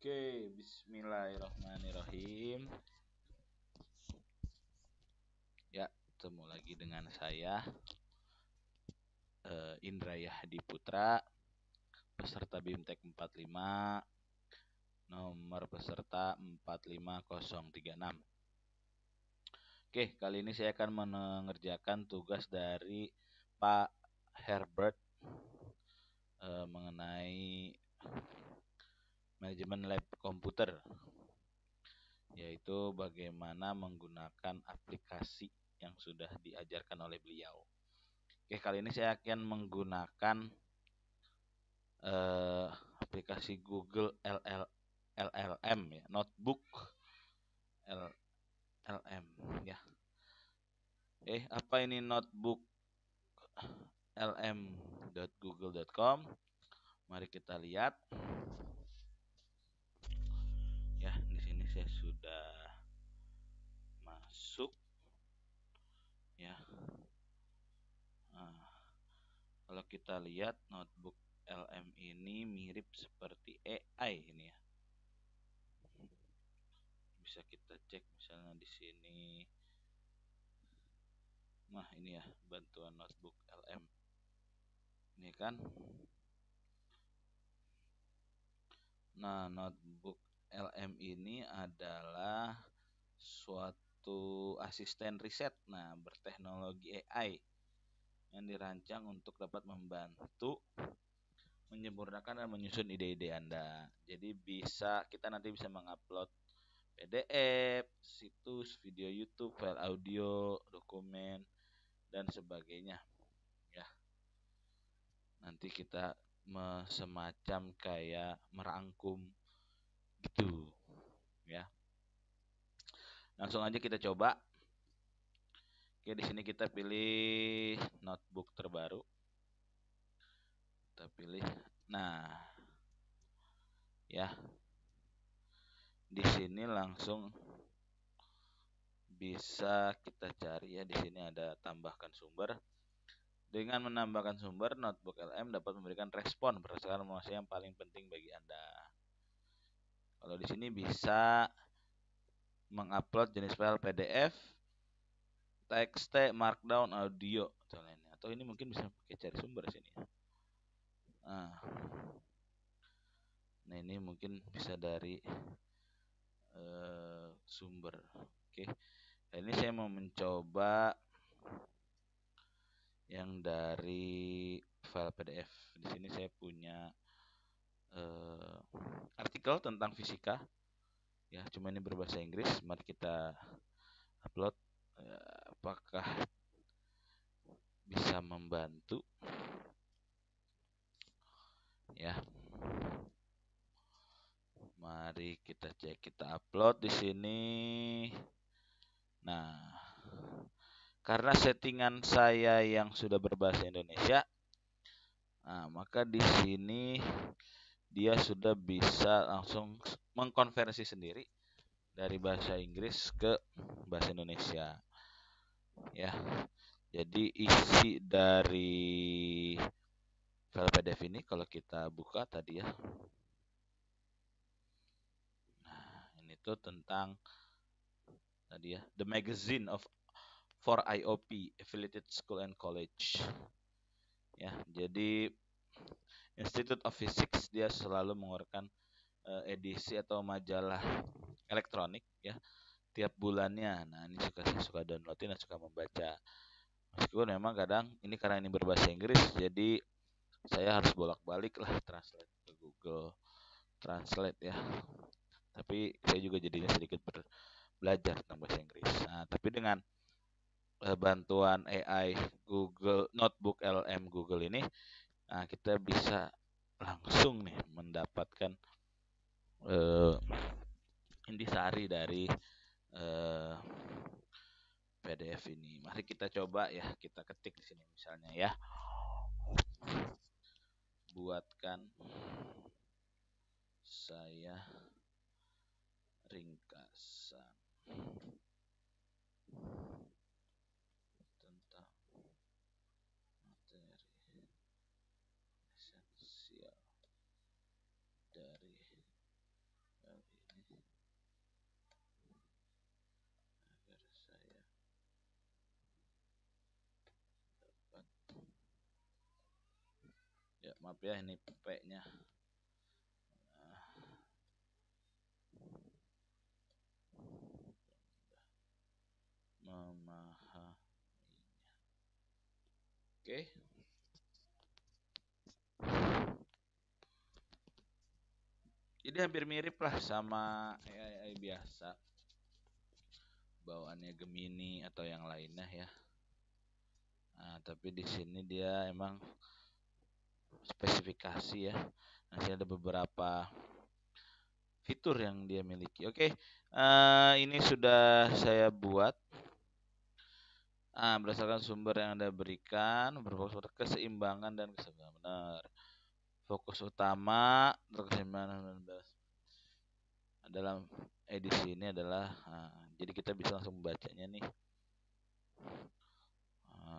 Oke, bismillahirrahmanirrahim. Ya, ketemu lagi dengan saya Indra Yahdi Putra, peserta BIMTEK 45, nomor peserta 45036. Oke, kali ini saya akan mengerjakan tugas dari Pak Herbert mengenai manajemen lab komputer, yaitu bagaimana menggunakan aplikasi yang sudah diajarkan oleh beliau. Oke, kali ini saya akan menggunakan aplikasi Google LLM ya, Notebook LLM ya. Apa ini Notebook lm.google.com? Mari kita lihat. Ya, di sini saya sudah masuk ya. Nah, kalau kita lihat Notebook LM ini mirip seperti AI ini ya. Bisa kita cek misalnya di sini. Nah, ini ya bantuan Notebook LM. Ini kan. Nah, Notebook LM ini adalah suatu asisten riset berteknologi AI yang dirancang untuk dapat membantu menyempurnakan dan menyusun ide-ide Anda. Jadi kita nanti bisa mengupload PDF, situs, video YouTube, file audio, dokumen, dan sebagainya. Ya, nanti kita semacam kayak merangkum gitu, ya. Langsung aja kita coba. Oke, di sini kita pilih notebook terbaru. Kita pilih. Nah, ya. Di sini langsung bisa kita cari ya. Di sini ada tambahkan sumber. Dengan menambahkan sumber, Notebook LM dapat memberikan respon berdasarkan informasi yang paling penting bagi Anda. Kalau di sini bisa mengupload jenis file PDF, TXT, Markdown, audio, atau ini mungkin bisa pakai cari sumber sini. Nah, ini mungkin bisa dari sumber. Oke, ini saya mau mencoba yang dari file PDF. Di sini saya punya artikel tentang fisika. Ya, cuma ini berbahasa Inggris. Mari kita upload. Apakah bisa membantu? Ya. Mari kita cek, kita upload di sini. Nah, karena settingan saya yang sudah berbahasa Indonesia, maka di sini dia sudah bisa langsung mengkonversi sendiri dari bahasa Inggris ke bahasa Indonesia. Ya. Jadi isi dari file PDF ini kalau kita buka tadi ya. Nah, ini tuh tentang tadi ya, The Magazine for IOP Affiliated School and College. Ya, jadi Institute of Physics dia selalu mengeluarkan edisi atau majalah elektronik ya tiap bulannya. Nah, ini saya suka downloadin dan suka membaca. Meskipun memang kadang ini karena ini berbahasa Inggris, jadi saya harus bolak-balik lah translate ke Google Translate ya. Tapi saya juga jadinya sedikit belajar tentang bahasa Inggris. Nah, tapi dengan bantuan AI Google Notebook LM Google ini, kita bisa langsung nih mendapatkan intisari dari PDF ini. Mari kita coba ya, kita ketik di sini misalnya ya. Buatkan saya ringkasan tentang materi esensial dari Maaf ya, ini P-nya. Memahami. Oke. Jadi hampir mirip lah sama AI biasa. Bawaannya Gemini atau yang lainnya ya. Nah, tapi di sini dia emang spesifikasi ya. Nanti ada beberapa fitur yang dia miliki. Oke, ini sudah saya buat. Berdasarkan sumber yang Anda berikan, berfokus pada keseimbangan dan keseimbangan. Benar. Fokus utama keseimbangan dalam edisi ini adalah, jadi kita bisa langsung membacanya nih.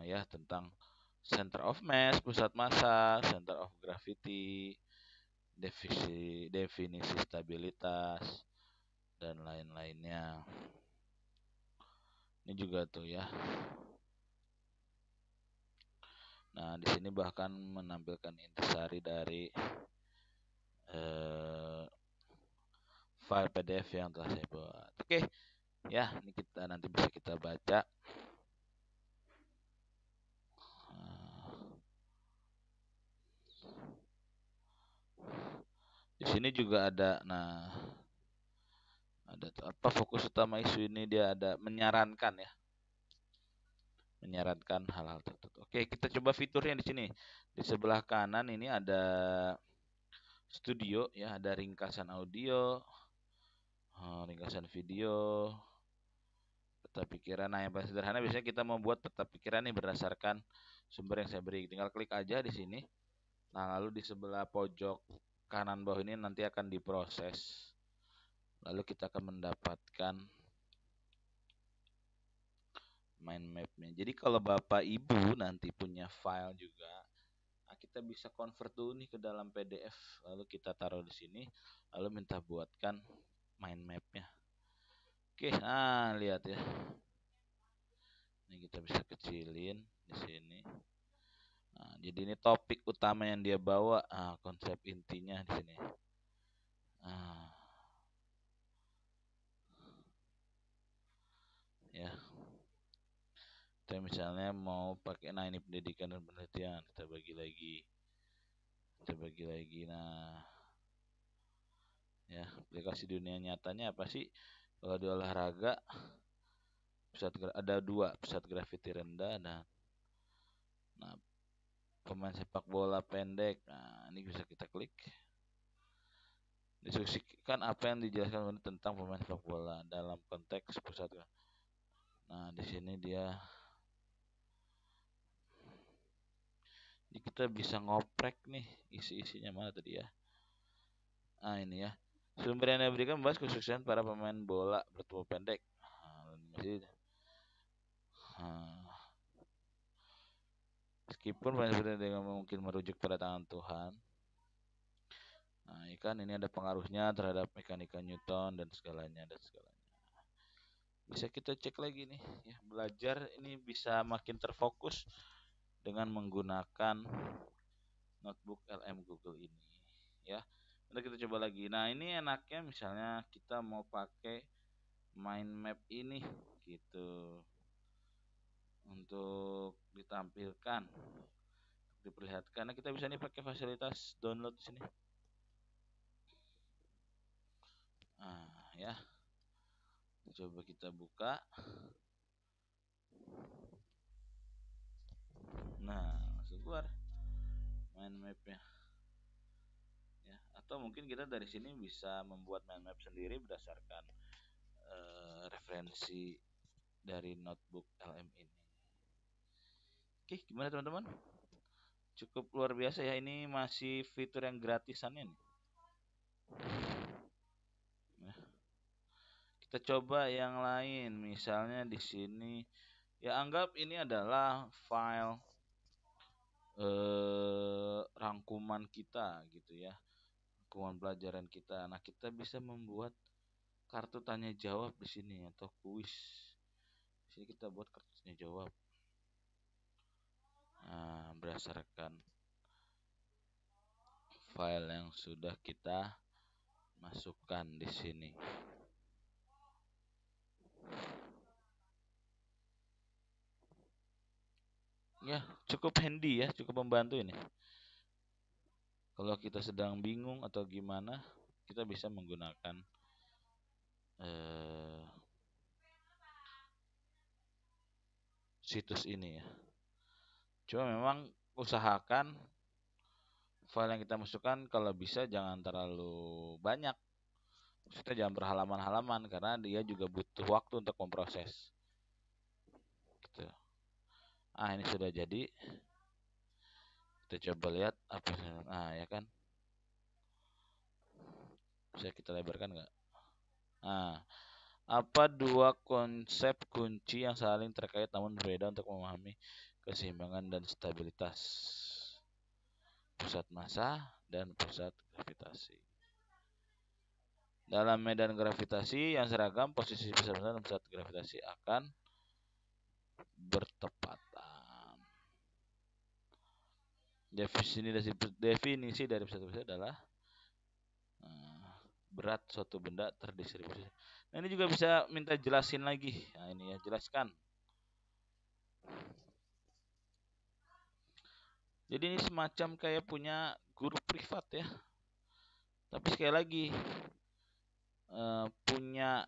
Ya, tentang center of mass, pusat massa, center of gravity, definisi stabilitas, dan lain-lainnya. Ini juga tuh ya. Nah, di sini bahkan menampilkan intisari dari file PDF yang telah saya buat. Oke, ya, ini kita nanti bisa kita baca. Di sini juga ada, nah, ada apa fokus utama isu ini, dia ada menyarankan ya, menyarankan hal-hal tertentu. Oke, kita coba fiturnya di sini. Di sebelah kanan ini ada studio ya, ada ringkasan audio, ringkasan video, peta pikiran. Nah, yang paling sederhana biasanya kita membuat peta pikiran nih berdasarkan sumber yang saya beri. Tinggal klik aja di sini. Nah, lalu di sebelah pojok kanan bawah ini nanti akan diproses. Lalu kita akan mendapatkan mind mapnya. Jadi kalau Bapak Ibu nanti punya file juga, nah kita bisa convert dulu nih ke dalam PDF. Lalu kita taruh di sini. Lalu minta buatkan mind mapnya. Oke, nah lihat ya. Ini kita bisa kecilin di sini. Nah, jadi ini topik utama yang dia bawa, konsep intinya di sini. Ya, kita misalnya mau pakai, nah ini pendidikan dan penelitian, kita bagi lagi. Nah, ya aplikasi dunia nyatanya apa sih? Kalau di olahraga ada 2, pusat graviti rendah dan pemain sepak bola pendek. Nah, ini bisa kita klik. Diskusikan apa yang dijelaskan tentang pemain sepak bola dalam konteks pusat. Nah, di sini dia, jadi kita bisa ngoprek nih isi-isinya mana tadi ya. Nah, ini ya. Sumber yang diberikan membahas kesuksesan para pemain bola bertubuh pendek. Meskipun banyak yang mungkin merujuk pada tangan Tuhan. Nah, ini ada pengaruhnya terhadap mekanika Newton dan segalanya. Bisa kita cek lagi nih, ya, belajar ini bisa makin terfokus dengan menggunakan notebook LM Google ini, ya. Nanti kita coba lagi. Nah, ini enaknya misalnya kita mau pakai mind map ini gitu untuk ditampilkan, diperlihatkan. Nah, kita bisa nih pakai fasilitas download di sini. Nah, ya. Coba kita buka. Nah, langsung keluar mind mapnya. Ya, atau mungkin kita dari sini bisa membuat mind map sendiri berdasarkan referensi dari notebook LM ini. Oke, gimana teman-teman? Cukup luar biasa ya, ini masih fitur yang gratisannya nih. Nah, kita coba yang lain, misalnya di sini ya, anggap ini adalah file rangkuman kita gitu ya, rangkuman pelajaran kita. Nah, kita bisa membuat kartu tanya jawab di sini atau kuis. Di sini kita buat kartu tanya jawab. Nah, berdasarkan file yang sudah kita masukkan di sini. Ya, cukup handy ya, cukup membantu ini. Kalau kita sedang bingung atau gimana, kita bisa menggunakan situs ini ya. Cuma memang usahakan file yang kita masukkan kalau bisa jangan terlalu banyak. Kita jangan berhalaman-halaman karena dia juga butuh waktu untuk memproses. Gitu. Ini sudah jadi. Kita coba lihat apa. Ya kan. Bisa kita lebarkan nggak? Apa dua konsep kunci yang saling terkait namun berbeda untuk memahami keseimbangan dan stabilitas pusat massa dan pusat gravitasi? Dalam medan gravitasi yang seragam, posisi pusat massa dan pusat gravitasi akan bertepatan. Definisi dari pusat gravitasi adalah berat suatu benda terdistribusi. Nah, ini juga bisa minta jelasin lagi. Nah, ini ya, jelaskan. Jadi ini semacam kayak punya guru privat ya. Tapi sekali lagi punya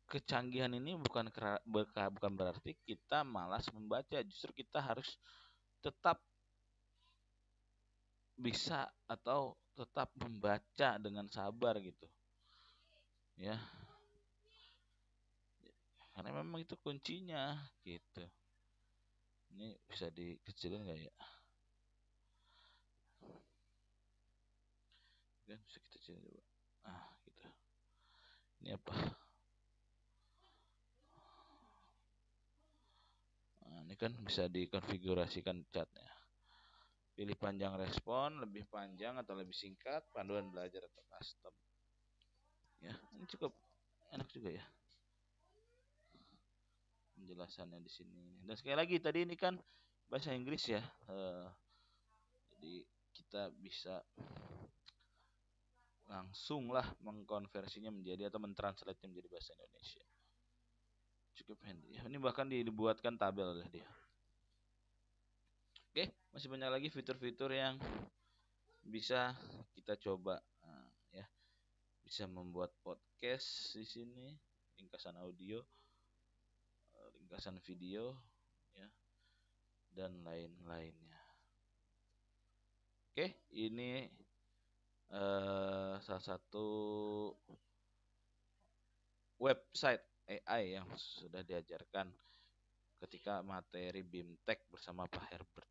kecanggihan ini bukan berarti kita malas membaca. Justru kita harus tetap bisa atau tetap membaca dengan sabar gitu. Ya. Karena memang itu kuncinya gitu. Ini bisa dikecilin nggak ya? Kan bisa kita kecilin coba. Gitu. Ini apa? Ini kan bisa dikonfigurasikan catnya. Pilih panjang respon, lebih panjang atau lebih singkat, panduan belajar atau custom. Ya, ini cukup enak juga ya. Penjelasannya di sini. Dan sekali lagi tadi ini kan bahasa Inggris ya. Jadi kita bisa langsung lah mengkonversinya menjadi atau mentranslate menjadi bahasa Indonesia. Cukup handy. Ini bahkan dibuatkan tabel oleh dia. Oke, masih banyak lagi fitur-fitur yang bisa kita coba. Ya, bisa membuat podcast di sini, ringkasan audio, ringkasan video, ya, dan lain-lainnya. Oke, ini salah satu website AI yang sudah diajarkan ketika materi BIMTEK bersama Pak Herbert.